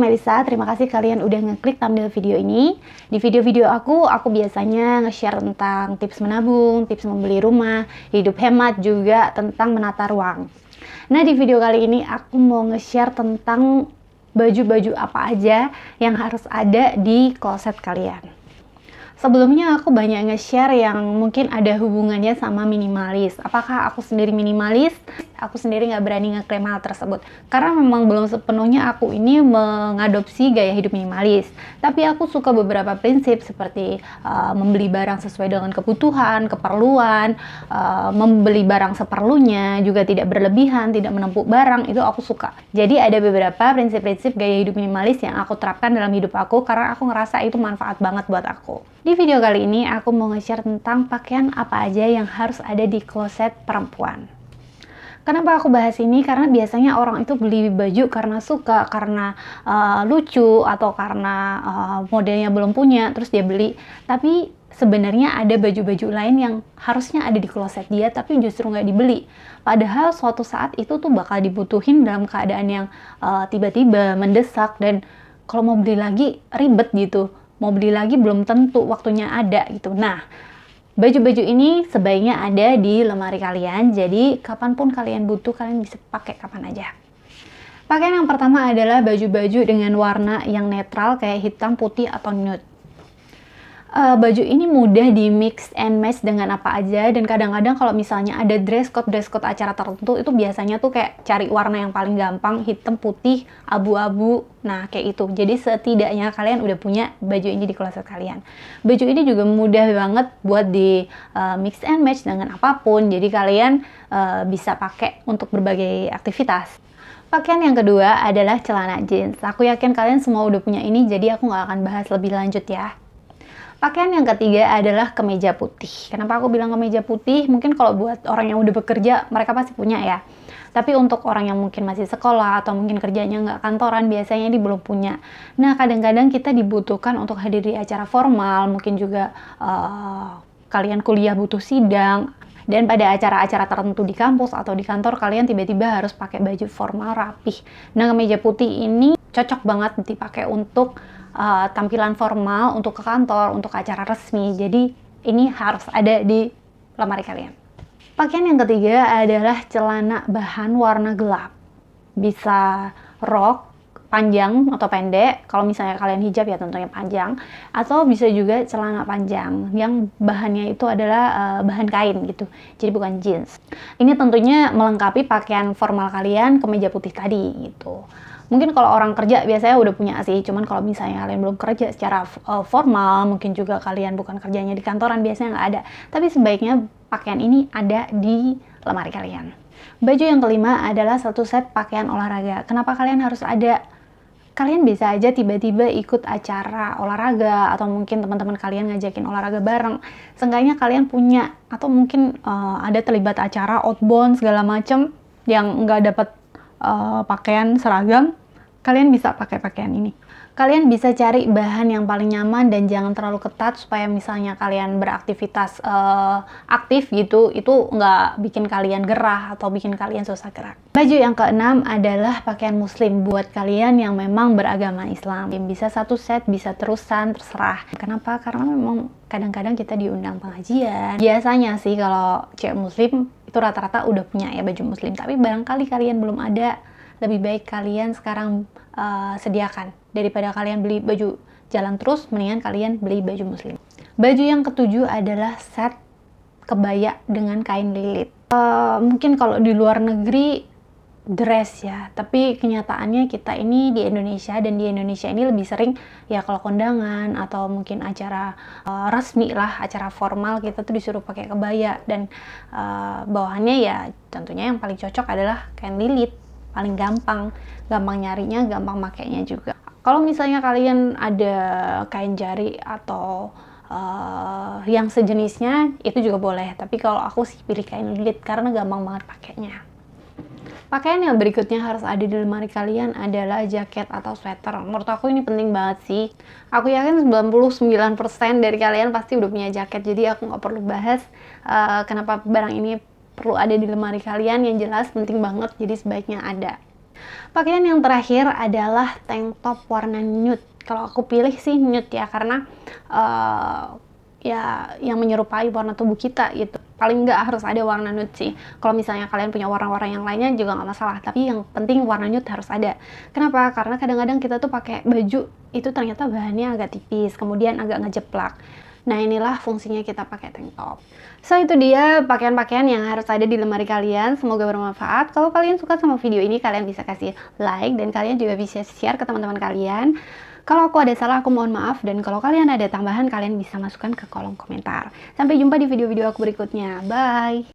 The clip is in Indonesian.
Melisa, terima kasih kalian udah ngeklik thumbnail video ini. Di video-video aku biasanya nge-share tentang tips menabung, tips membeli rumah, hidup hemat, juga tentang menata ruang. Nah, di video kali ini aku mau nge-share tentang baju-baju apa aja yang harus ada di kloset kalian. Sebelumnya aku banyak nge-share yang mungkin ada hubungannya sama minimalis. Apakah aku sendiri minimalis? Aku sendiri nggak berani ngeklaim hal tersebut. Karena memang belum sepenuhnya aku ini mengadopsi gaya hidup minimalis. Tapi aku suka beberapa prinsip seperti membeli barang sesuai dengan kebutuhan, keperluan, membeli barang seperlunya, juga tidak berlebihan, tidak menumpuk barang, itu aku suka. Jadi ada beberapa prinsip-prinsip gaya hidup minimalis yang aku terapkan dalam hidup aku karena aku ngerasa itu manfaat banget buat aku. Di video kali ini aku mau nge-share tentang pakaian apa aja yang harus ada di kloset perempuan. Kenapa aku bahas ini? Karena biasanya orang itu beli baju karena suka, karena lucu, atau karena modelnya belum punya, terus dia beli. Tapi sebenarnya ada baju-baju lain yang harusnya ada di kloset dia, tapi justru nggak dibeli. Padahal suatu saat itu tuh bakal dibutuhin dalam keadaan yang tiba-tiba, mendesak, dan kalau mau beli lagi ribet gitu. Mau beli lagi belum tentu waktunya ada gitu. Nah, baju-baju ini sebaiknya ada di lemari kalian, jadi kapanpun kalian butuh, kalian bisa pakai kapan aja. Pakaian yang pertama adalah baju-baju dengan warna yang netral kayak hitam, putih, atau nude. Baju ini mudah di mix and match dengan apa aja, dan kadang-kadang kalau misalnya ada dress code acara tertentu, itu biasanya tuh kayak cari warna yang paling gampang, hitam, putih, abu-abu, nah kayak itu. Jadi setidaknya kalian udah punya baju ini di kloset kalian. Baju ini juga mudah banget buat di mix and match dengan apapun, jadi kalian bisa pakai untuk berbagai aktivitas. Pakaian yang kedua adalah celana jeans. Aku yakin kalian semua udah punya ini, jadi aku nggak akan bahas lebih lanjut ya. Pakaian yang ketiga adalah kemeja putih. Kenapa aku bilang kemeja putih? Mungkin kalau buat orang yang udah bekerja, mereka pasti punya ya. Tapi untuk orang yang mungkin masih sekolah atau mungkin kerjanya nggak kantoran, biasanya dia belum punya. Nah, kadang-kadang kita dibutuhkan untuk hadir di acara formal, mungkin juga kalian kuliah butuh sidang, dan pada acara-acara tertentu di kampus atau di kantor, kalian tiba-tiba harus pakai baju formal rapih. Nah, kemeja putih ini cocok banget dipakai untuk tampilan formal, untuk ke kantor, untuk acara resmi. Jadi ini harus ada di lemari kalian. Pakaian yang ketiga adalah celana bahan warna gelap. Bisa rok panjang atau pendek, kalau misalnya kalian hijab ya tentunya panjang, atau bisa juga celana panjang yang bahannya itu adalah bahan kain gitu, jadi bukan jeans. Ini tentunya melengkapi pakaian formal kalian, kemeja putih tadi gitu. Mungkin kalau orang kerja biasanya udah punya sih, cuman kalau misalnya kalian belum kerja secara formal, mungkin juga kalian bukan kerjanya di kantoran, biasanya nggak ada. Tapi sebaiknya pakaian ini ada di lemari kalian. Baju yang kelima adalah satu set pakaian olahraga. Kenapa kalian harus ada? Kalian bisa aja tiba-tiba ikut acara olahraga, atau mungkin teman-teman kalian ngajakin olahraga bareng. Seenggaknya kalian punya, atau mungkin ada terlibat acara outbound segala macem yang nggak dapat pakaian seragam, kalian bisa pakai pakaian ini. Kalian bisa cari bahan yang paling nyaman dan jangan terlalu ketat, supaya misalnya kalian beraktivitas aktif gitu, itu nggak bikin kalian gerah atau bikin kalian susah gerak. Baju yang keenam adalah pakaian muslim buat kalian yang memang beragama Islam. Bisa satu set, bisa terusan, terserah. Kenapa? Karena memang kadang-kadang kita diundang pengajian. Biasanya sih kalau cewek muslim itu rata-rata udah punya ya baju muslim, tapi barangkali kalian belum ada, lebih baik kalian sekarang sediakan. Daripada kalian beli baju jalan terus, mendingan kalian beli baju muslim. Baju yang ketujuh adalah set kebaya dengan kain lilit. Mungkin kalau di luar negeri dress ya, tapi kenyataannya kita ini di Indonesia, dan di Indonesia ini lebih sering ya kalau kondangan atau mungkin acara resmi lah, acara formal, kita tuh disuruh pakai kebaya, dan bawahannya ya tentunya yang paling cocok adalah kain lilit. Paling gampang nyarinya, gampang makainya juga. Kalau misalnya kalian ada kain jari atau yang sejenisnya, itu juga boleh. Tapi kalau aku sih pilih kain lilit karena gampang banget pakainya. Pakaian yang berikutnya harus ada di lemari kalian adalah jaket atau sweater. Menurut aku ini penting banget sih. Aku yakin 99% dari kalian pasti udah punya jaket, jadi aku nggak perlu bahas kenapa barang ini perlu ada di lemari kalian. Yang jelas penting banget, jadi sebaiknya ada. Pakaian yang terakhir adalah tank top warna nude. Kalau aku pilih sih nude ya, karena ya yang menyerupai warna tubuh kita gitu. Paling nggak harus ada warna nude sih. Kalau misalnya kalian punya warna-warna yang lainnya juga nggak masalah, tapi yang penting warna nude harus ada. Kenapa? Karena kadang-kadang kita tuh pakai baju itu ternyata bahannya agak tipis, kemudian agak ngejeplak. Nah, inilah fungsinya kita pakai tank top. So, itu dia pakaian-pakaian yang harus ada di lemari kalian. Semoga bermanfaat. Kalau kalian suka sama video ini, kalian bisa kasih like dan kalian juga bisa share ke teman-teman kalian. Kalau aku ada salah, aku mohon maaf. Dan kalau kalian ada tambahan, kalian bisa masukkan ke kolom komentar. Sampai jumpa di video-video aku berikutnya. Bye!